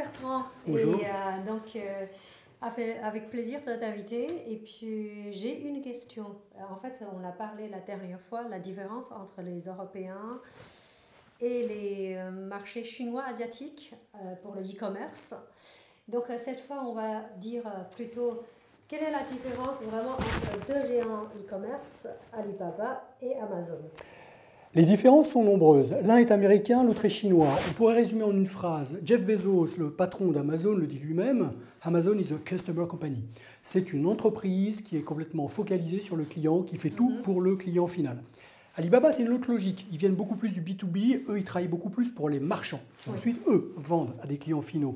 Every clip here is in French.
Bertrand. Bonjour. Et avec plaisir de t'inviter. Et puis j'ai une question. En fait, on a parlé la dernière fois la différence entre les Européens et les marchés chinois asiatiques pour le e-commerce. Donc cette fois, on va dire plutôt quelle est la différence vraiment entre deux géants e-commerce, Alibaba et Amazon. Les différences sont nombreuses. L'un est américain, l'autre est chinois. On pourrait résumer en une phrase. Jeff Bezos, le patron d'Amazon, le dit lui-même, Amazon is a customer company. C'est une entreprise qui est complètement focalisée sur le client, qui fait tout pour le client final. Alibaba, c'est une autre logique. Ils viennent beaucoup plus du B2B, eux, ils travaillent beaucoup plus pour les marchands, qui ensuite, eux, vendent à des clients finaux.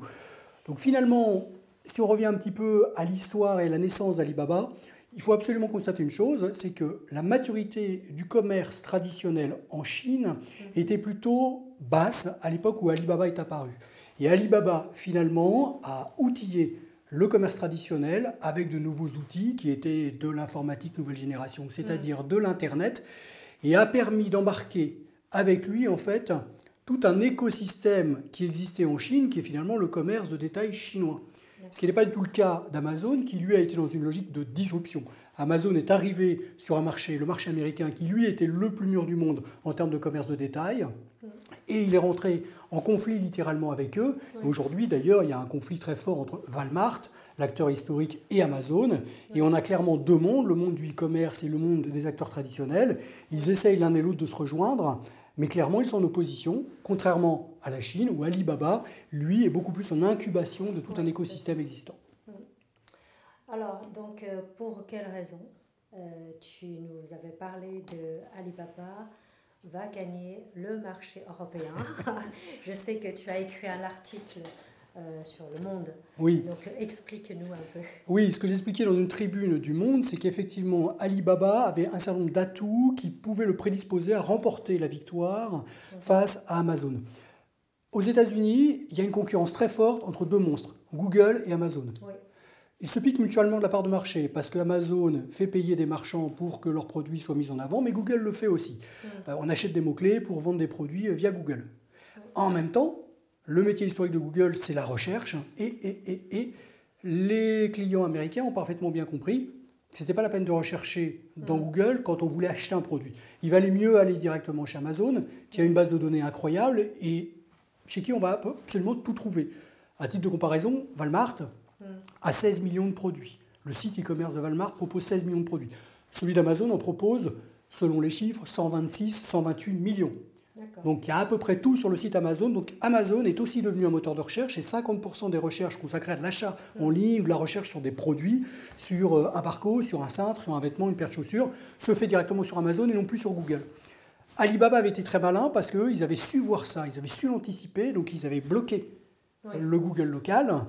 Donc finalement, si on revient un petit peu à l'histoire et à la naissance d'Alibaba, il faut absolument constater une chose, c'est que la maturité du commerce traditionnel en Chine était plutôt basse à l'époque où Alibaba est apparu. Et Alibaba, finalement, a outillé le commerce traditionnel avec de nouveaux outils qui étaient de l'informatique nouvelle génération, c'est-à-dire de l'Internet, et a permis d'embarquer avec lui, en fait, tout un écosystème qui existait en Chine, qui est finalement le commerce de détail chinois. Ce qui n'est pas du tout le cas d'Amazon, qui lui a été dans une logique de disruption. Amazon est arrivé sur un marché, le marché américain, qui lui était le plus mûr du monde en termes de commerce de détail, et il est rentré en conflit littéralement avec eux. Et aujourd'hui, d'ailleurs, il y a un conflit très fort entre Walmart, l'acteur historique, et Amazon. Et on a clairement deux mondes, le monde du e-commerce et le monde des acteurs traditionnels. Ils essayent l'un et l'autre de se rejoindre. Mais clairement, ils sont en opposition, contrairement à la Chine, où Alibaba, lui, est beaucoup plus en incubation de tout un écosystème existant. Alors, donc, pour quelle raison tu nous avais parlé de Alibaba va gagner le marché européen? Je sais que tu as écrit un article sur Le Monde. Oui. Donc, explique-nous un peu. Oui, ce que j'expliquais dans une tribune du Monde, c'est qu'effectivement, Alibaba avait un certain nombre d'atouts qui pouvaient le prédisposer à remporter la victoire face à Amazon. Aux États-Unis, il y a une concurrence très forte entre deux monstres, Google et Amazon. Oui. Ils se piquent mutuellement de la part de marché parce que Amazon fait payer des marchands pour que leurs produits soient mis en avant, mais Google le fait aussi. On achète des mots-clés pour vendre des produits via Google. En même temps, le métier historique de Google, c'est la recherche, et les clients américains ont parfaitement bien compris que ce n'était pas la peine de rechercher dans Google quand on voulait acheter un produit. Il valait mieux aller directement chez Amazon, qui a une base de données incroyable et chez qui on va absolument tout trouver. À titre de comparaison, Walmart a 16 millions de produits. Le site e-commerce de Walmart propose 16 millions de produits. Celui d'Amazon en propose, selon les chiffres, 126, 128 millions. Donc il y a à peu près tout sur le site Amazon. Donc Amazon est aussi devenu un moteur de recherche et 50% des recherches consacrées à de l'achat en ligne, de la recherche sur des produits, sur un parcours, sur un cintre, sur un vêtement, une paire de chaussures, se fait directement sur Amazon et non plus sur Google. Alibaba avait été très malin parce qu'ils avaient su voir ça, ils avaient su l'anticiper, donc ils avaient bloqué le Google local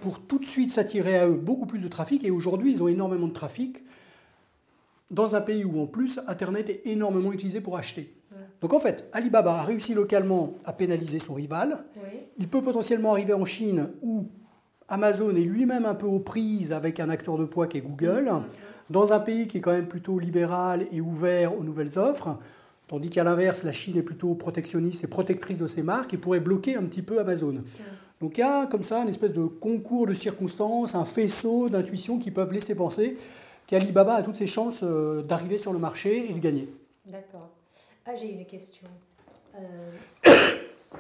pour tout de suite s'attirer à eux beaucoup plus de trafic. Et aujourd'hui, ils ont énormément de trafic dans un pays où en plus Internet est énormément utilisé pour acheter. Donc en fait, Alibaba a réussi localement à pénaliser son rival. Il peut potentiellement arriver en Chine où Amazon est lui-même un peu aux prises avec un acteur de poids qui est Google, dans un pays qui est quand même plutôt libéral et ouvert aux nouvelles offres, tandis qu'à l'inverse, la Chine est plutôt protectionniste et protectrice de ses marques et pourrait bloquer un petit peu Amazon. Donc il y a comme ça une espèce de concours de circonstances, un faisceau d'intuitions qui peuvent laisser penser qu'Alibaba a toutes ses chances d'arriver sur le marché et de gagner. D'accord. Ah, j'ai une question.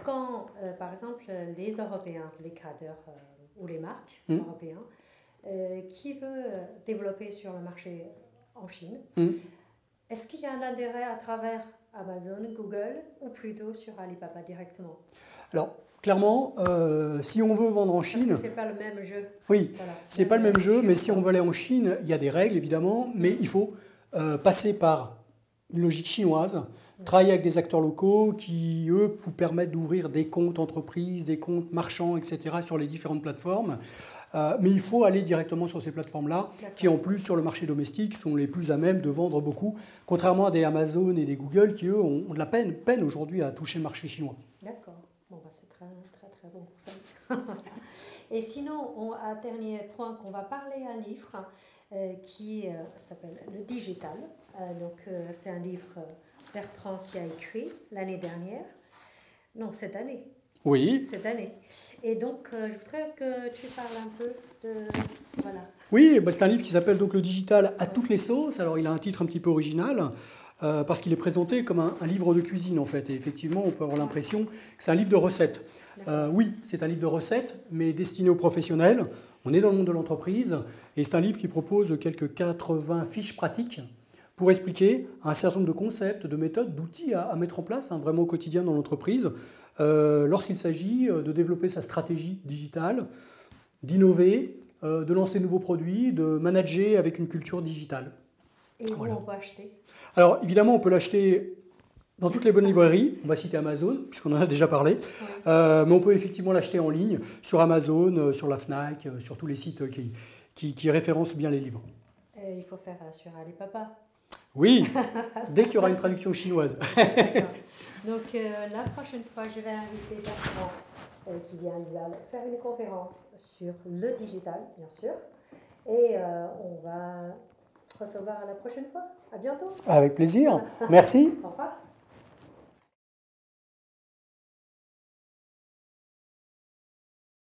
Quand, par exemple, les Européens, les traders ou les marques européens, qui veut développer sur le marché en Chine, est-ce qu'il y a un intérêt à travers Amazon, Google, ou plutôt sur Alibaba directement? Alors, clairement, si on veut vendre en Chine... Parce que ce n'est pas le même jeu. Oui, voilà. C'est pas le même jeu, mais si on veut aller en Chine, il y a des règles, évidemment, mais il faut passer par une logique chinoise, travailler avec des acteurs locaux qui, eux, vous permettent d'ouvrir des comptes entreprises, des comptes marchands, etc. sur les différentes plateformes. Mais il faut aller directement sur ces plateformes-là, qui en plus sur le marché domestique sont les plus à même de vendre beaucoup, contrairement à des Amazon et des Google qui, eux, ont de la peine aujourd'hui à toucher le marché chinois. D'accord. Bon, bah, c'est très bon pour ça. Et sinon, un dernier point qu'on va parler, un livre qui s'appelle Le Digital. C'est un livre Bertrand qui a écrit l'année dernière. Non, cette année. Oui. cette année. Et donc, je voudrais que tu parles un peu de... Voilà. Oui, bah, c'est un livre qui s'appelle donc Le digital à toutes les sauces. Alors il a un titre un petit peu original parce qu'il est présenté comme un livre de cuisine en fait. Et effectivement, on peut avoir l'impression que c'est un livre de recettes. Oui, c'est un livre de recettes, mais destiné aux professionnels. On est dans le monde de l'entreprise et c'est un livre qui propose quelques 80 fiches pratiques pour expliquer un certain nombre de concepts, de méthodes, d'outils à mettre en place vraiment au quotidien dans l'entreprise lorsqu'il s'agit de développer sa stratégie digitale, d'innover, de lancer de nouveaux produits, de manager avec une culture digitale. Et où Voilà. on peut acheter? Alors évidemment, on peut l'acheter dans toutes les bonnes librairies. On va citer Amazon, puisqu'on en a déjà parlé. Oui. Mais on peut effectivement l'acheter en ligne, sur Amazon, sur la Fnac, sur tous les sites qui référencent bien les livres. Et il faut faire sur Alibaba. Oui, dès qu'il y aura une traduction chinoise. D'accord. Donc, la prochaine fois, je vais inviter Bertrand, qui vient à l'ISAL, faire une conférence sur le digital, bien sûr. Et on va recevoir la prochaine fois. À bientôt. Avec plaisir. Merci. Au revoir.